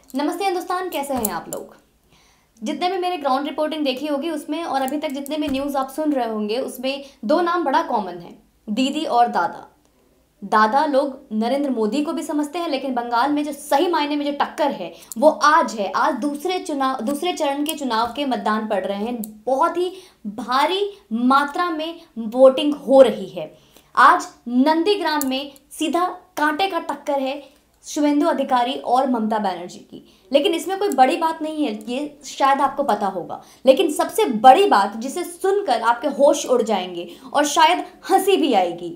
नमस्ते हिंदुस्तान, कैसे हैं आप लोग। जितने भी मेरे ग्राउंड रिपोर्टिंग देखी होगी उसमें और अभी तक जितने भी न्यूज़ आप सुन रहे होंगे उसमें दो नाम बड़ा कॉमन है, दीदी और दादा। दादा लोग नरेंद्र मोदी को भी समझते हैं, लेकिन बंगाल में जो सही मायने में जो टक्कर है वो आज है। आज दूसरे चरण के चुनाव के मतदान पड़ रहे हैं। बहुत ही भारी मात्रा में वोटिंग हो रही है। आज नंदीग्राम में सीधा कांटे का टक्कर है शुभेंदु अधिकारी और ममता बनर्जी की। लेकिन इसमें कोई बड़ी बात नहीं है, ये शायद आपको पता होगा। लेकिन सबसे बड़ी बात जिसे सुनकर आपके होश उड़ जाएंगे और शायद हंसी भी आएगी,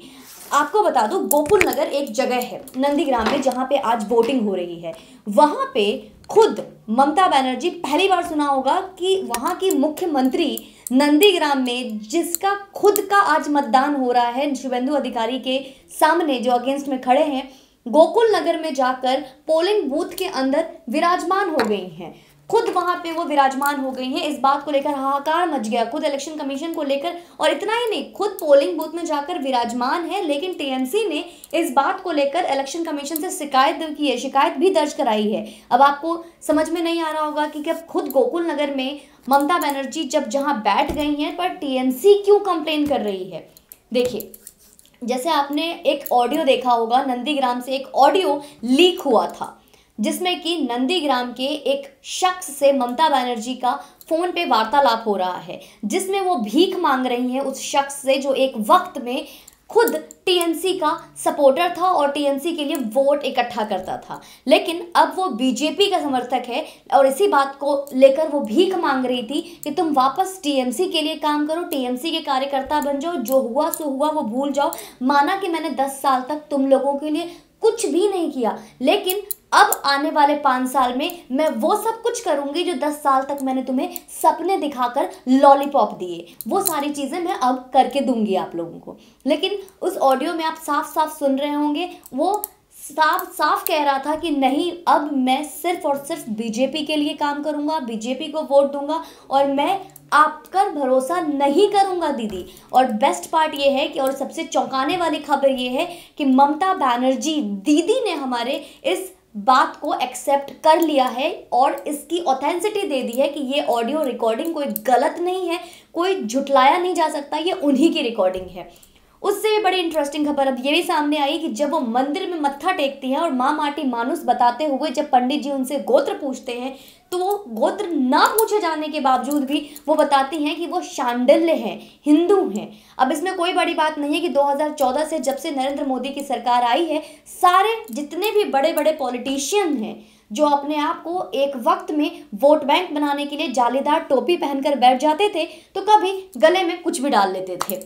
आपको बता दूं, गोकुल नगर एक जगह है नंदीग्राम में जहां पे आज वोटिंग हो रही है। वहां पे खुद ममता बनर्जी, पहली बार सुना होगा कि वहां की मुख्यमंत्री नंदीग्राम में जिसका खुद का आज मतदान हो रहा है शुभेंदु अधिकारी के सामने जो अगेंस्ट में खड़े हैं, गोकुल नगर में जाकर पोलिंग बूथ के अंदर विराजमान हो गई हैं। खुद वहां पे वो विराजमान हो गई हैं। इस बात को लेकर हाहाकार मच गया खुद इलेक्शन कमीशन को लेकर, और इतना ही नहीं, खुद पोलिंग बूथ में जाकर विराजमान है। लेकिन टीएमसी ने इस बात को लेकर इलेक्शन कमीशन से शिकायत की है, शिकायत भी दर्ज कराई है। अब आपको समझ में नहीं आ रहा होगा कि अब खुद गोकुल नगर में ममता बनर्जी जब जहां बैठ गई हैं, पर टीएमसी क्यों कंप्लेन कर रही है। देखिए, जैसे आपने एक ऑडियो देखा होगा, नंदीग्राम से एक ऑडियो लीक हुआ था जिसमें कि नंदीग्राम के एक शख्स से ममता बनर्जी का फोन पे वार्तालाप हो रहा है, जिसमें वो भीख मांग रही हैं उस शख्स से जो एक वक्त में खुद टीएमसी का सपोर्टर था और टीएमसी के लिए वोट इकट्ठा करता था। लेकिन अब वो बीजेपी का समर्थक है और इसी बात को लेकर वो भीख मांग रही थी कि तुम वापस टीएमसी के लिए काम करो, टीएमसी के कार्यकर्ता बन जाओ, जो हुआ सो हुआ वो भूल जाओ। माना कि मैंने 10 साल तक तुम लोगों के लिए कुछ भी नहीं किया, लेकिन अब आने वाले 5 साल में मैं वो सब कुछ करूंगी जो 10 साल तक मैंने तुम्हें सपने दिखाकर लॉलीपॉप दिए, वो सारी चीजें मैं अब करके दूंगी आप लोगों को। लेकिन उस ऑडियो में आप साफ साफ सुन रहे होंगे, वो साफ साफ कह रहा था कि नहीं, अब मैं सिर्फ और सिर्फ बीजेपी के लिए काम करूंगा, बीजेपी को वोट दूंगा और मैं आप पर भरोसा नहीं करूंगा दीदी। और बेस्ट पार्ट ये है कि, और सबसे चौंकाने वाली खबर ये है कि ममता बनर्जी दीदी ने हमारे इस बात को एक्सेप्ट कर लिया है और इसकी ऑथेंसिटी दे दी है कि ये ऑडियो रिकॉर्डिंग कोई गलत नहीं है, कोई झुटलाया नहीं जा सकता, ये उन्हीं की रिकॉर्डिंग है। उससे भी बड़ी इंटरेस्टिंग खबर अब ये भी सामने आई कि जब वो मंदिर में मत्था टेकती हैं और माँ माटी मानुस बताते हुए जब पंडित जी उनसे गोत्र पूछते हैं, तो वो गोत्र ना पूछे जाने के बावजूद भी वो बताती हैं कि वो शांडिल्य हैं, हिंदू हैं। अब इसमें कोई बड़ी बात नहीं है कि 2014 से जब से नरेंद्र मोदी की सरकार आई है, सारे जितने भी बड़े बड़े पॉलिटिशियन हैं जो अपने आप को एक वक्त में वोट बैंक बनाने के लिए जालीदार टोपी पहनकर बैठ जाते थे, तो कभी गले में कुछ भी डाल लेते थे,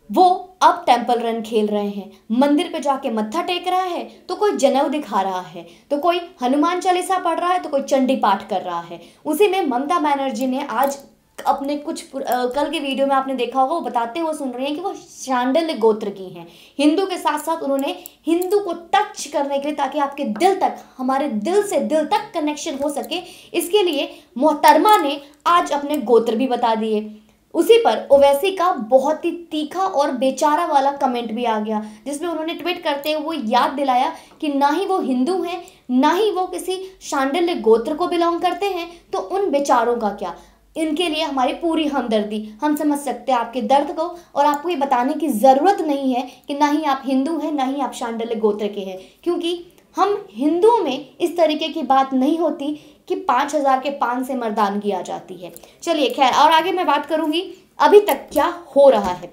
वो अब टेंपल रन खेल रहे हैं। मंदिर पे जाके मत्था टेक रहा है तो कोई जनेऊ दिखा रहा है, तो कोई हनुमान चालीसा पढ़ रहा है, तो कोई चंडी पाठ कर रहा है। उसी में ममता बनर्जी ने आज अपने कुछ कल के वीडियो में आपने देखा होगा, वो बताते हुए सुन रहे हैं कि वो शांडिल्य गोत्र की हैं। हिंदू के साथ साथ उन्होंने हिंदू को टच करने के लिए, ताकि आपके दिल तक, हमारे दिल से दिल तक कनेक्शन हो सके, इसके लिए मोहतरमा ने आज अपने गोत्र भी बता दिए। उसी पर ओवैसी का बहुत ही तीखा और बेचारा वाला कमेंट भी आ गया, जिसमें उन्होंने ट्वीट करते हुए याद दिलाया कि ना ही वो हिंदू हैं, ना ही वो किसी शांडिल्य गोत्र को बिलोंग करते हैं, तो उन बेचारों का क्या। इनके लिए हमारी पूरी हमदर्दी, हम समझ सकते हैं आपके दर्द को, और आपको ये बताने की ज़रूरत नहीं है कि ना ही आप हिंदू हैं, ना ही आप शांडिल्य गोत्र के हैं, क्योंकि हम हिंदुओं में इस तरीके की बात नहीं होती कि 5000 के पान से मर्दानगी आ जाती है। चलिए खैर, और आगे मैं बात करूंगी अभी तक क्या हो रहा है।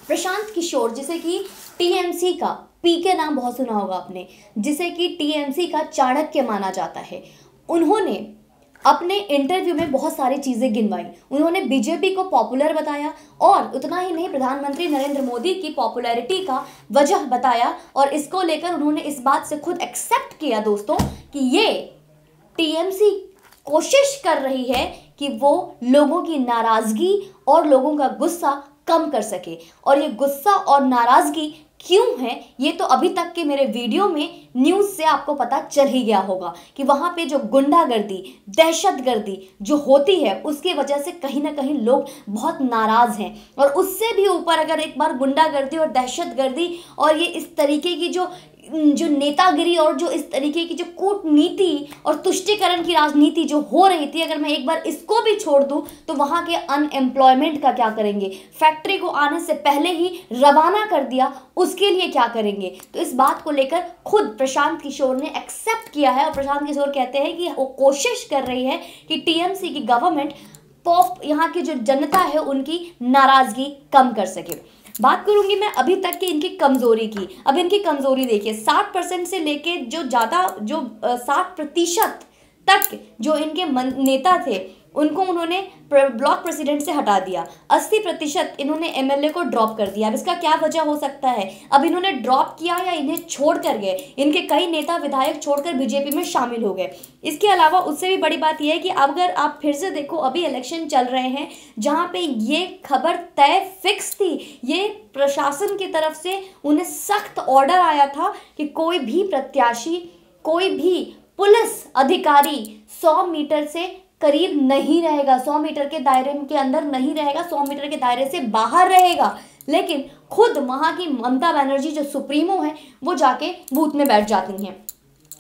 प्रशांत किशोर, जिसे कि टीएमसी का, पीके नाम बहुत सुना होगा आपने, जिसे कि टीएमसी का चाणक्य माना जाता है, उन्होंने अपने इंटरव्यू में बहुत सारी चीज़ें गिनवाई। उन्होंने बीजेपी को पॉपुलर बताया, और उतना ही नहीं, प्रधानमंत्री नरेंद्र मोदी की पॉपुलैरिटी का वजह बताया, और इसको लेकर उन्होंने इस बात से खुद एक्सेप्ट किया दोस्तों कि ये टीएमसी कोशिश कर रही है कि वो लोगों की नाराज़गी और लोगों का गुस्सा कम कर सके। और ये गुस्सा और नाराज़गी क्यों है, ये तो अभी तक के मेरे वीडियो में न्यूज़ से आपको पता चल ही गया होगा कि वहाँ पे जो गुंडागर्दी, दहशतगर्दी जो होती है, उसकी वजह से कहीं ना कहीं लोग बहुत नाराज़ हैं। और उससे भी ऊपर अगर एक बार गुंडागर्दी और दहशतगर्दी और ये इस तरीके की जो जो नेतागिरी और जो इस तरीके की जो कूटनीति और तुष्टीकरण की राजनीति जो हो रही थी, अगर मैं एक बार इसको भी छोड़ दूं तो वहां के अनएम्प्लॉयमेंट का क्या करेंगे, फैक्ट्री को आने से पहले ही रवाना कर दिया, उसके लिए क्या करेंगे। तो इस बात को लेकर खुद प्रशांत किशोर ने एक्सेप्ट किया है और प्रशांत किशोर कहते हैं कि वो कोशिश कर रही है कि टीएमसी की गवर्नमेंट पॉप यहाँ की जो जनता है उनकी नाराजगी कम कर सके। बात करूंगी मैं अभी तक की इनकी कमजोरी की। अब इनकी कमजोरी देखिए, 60% से लेके जो ज़्यादा जो 60% तक जो इनके नेता थे उनको उन्होंने ब्लॉक प्रेसिडेंट से हटा दिया। 80% इन्होंने एमएलए को ड्रॉप कर दिया। अब इसका क्या वजह हो सकता है? अब इन्होंने ड्रॉप किया या इन्हें छोड़ कर गए, इनके कई नेता विधायक छोड़कर बीजेपी में शामिल हो गए। इसके अलावा उससे भी बड़ी बात यह है कि अगर आप फिर से देखो, अभी इलेक्शन चल रहे हैं जहाँ पे ये खबर तय फिक्स थी, ये प्रशासन की तरफ से उन्हें सख्त ऑर्डर आया था कि कोई भी प्रत्याशी, कोई भी पुलिस अधिकारी 100 मीटर से करीब नहीं रहेगा, 100 मीटर के दायरे के अंदर नहीं रहेगा, 100 मीटर के दायरे से बाहर रहेगा। लेकिन खुद वहाँ की ममता बनर्जी जो सुप्रीमो है वो जाके बूथ में बैठ जाती हैं।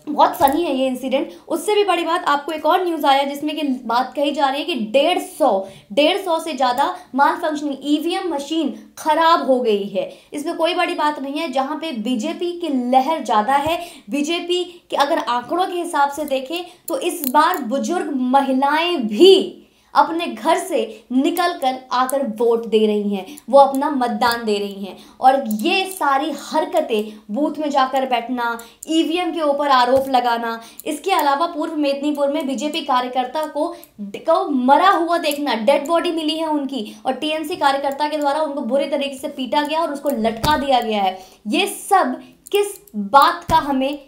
बहुत फनी है ये इंसिडेंट। उससे भी बड़ी बात, आपको एक और न्यूज़ आया जिसमें कि बात कही जा रही है कि 150 से ज़्यादा माल फंक्शनिंग ईवीएम मशीन खराब हो गई है। इसमें कोई बड़ी बात नहीं है, जहां पे बीजेपी की लहर ज़्यादा है। बीजेपी के अगर आंकड़ों के हिसाब से देखें तो इस बार बुजुर्ग महिलाएं भी अपने घर से निकलकर आकर वोट दे रही हैं, वो अपना मतदान दे रही हैं। और ये सारी हरकतें, बूथ में जाकर बैठना, ईवीएम के ऊपर आरोप लगाना, इसके अलावा पूर्व मेदिनीपुर में बीजेपी कार्यकर्ता को मरा हुआ देखना, डेड बॉडी मिली है उनकी और टीएमसी कार्यकर्ता के द्वारा उनको बुरे तरीके से पीटा गया और उसको लटका दिया गया है। ये सब किस बात का हमें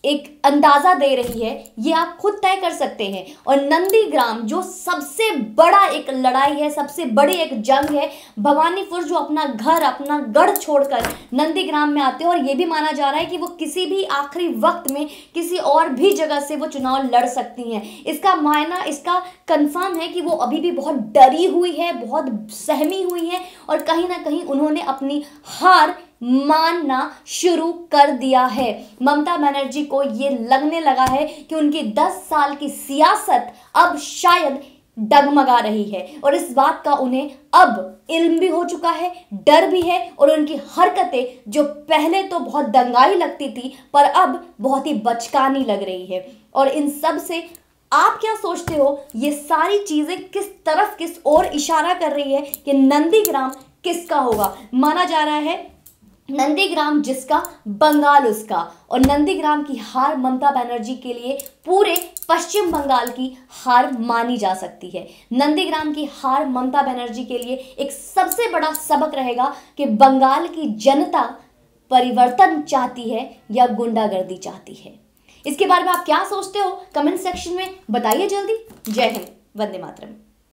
एक अंदाजा दे रही है, ये आप खुद तय कर सकते हैं। और नंदीग्राम जो सबसे बड़ा एक लड़ाई है, सबसे बड़ी एक जंग है, भवानीपुर जो अपना घर, अपना गढ़ छोड़कर नंदीग्राम में आते हैं और ये भी माना जा रहा है कि वो किसी भी आखिरी वक्त में किसी और भी जगह से वो चुनाव लड़ सकती हैं। इसका मायना, इसका कंफर्म है कि वो अभी भी बहुत डरी हुई है, बहुत सहमी हुई है और कहीं ना कहीं उन्होंने अपनी हार मानना शुरू कर दिया है। ममता बनर्जी को ये लगने लगा है कि उनकी 10 साल की सियासत अब शायद डगमगा रही है और इस बात का उन्हें अब इल्म भी हो चुका है, डर भी है और उनकी हरकतें जो पहले तो बहुत दंगाई लगती थी पर अब बहुत ही बचकानी लग रही है। और इन सब से आप क्या सोचते हो, ये सारी चीजें किस तरफ, किस ओर इशारा कर रही है कि नंदीग्राम किसका होगा? माना जा रहा है नंदीग्राम जिसका बंगाल उसका, और नंदीग्राम की हार ममता बनर्जी के लिए पूरे पश्चिम बंगाल की हार मानी जा सकती है। नंदीग्राम की हार ममता बनर्जी के लिए एक सबसे बड़ा सबक रहेगा कि बंगाल की जनता परिवर्तन चाहती है या गुंडागर्दी चाहती है। इसके बारे में आप क्या सोचते हो? कमेंट सेक्शन में बताइए जल्दी। जय हिंद, वंदे मातरम।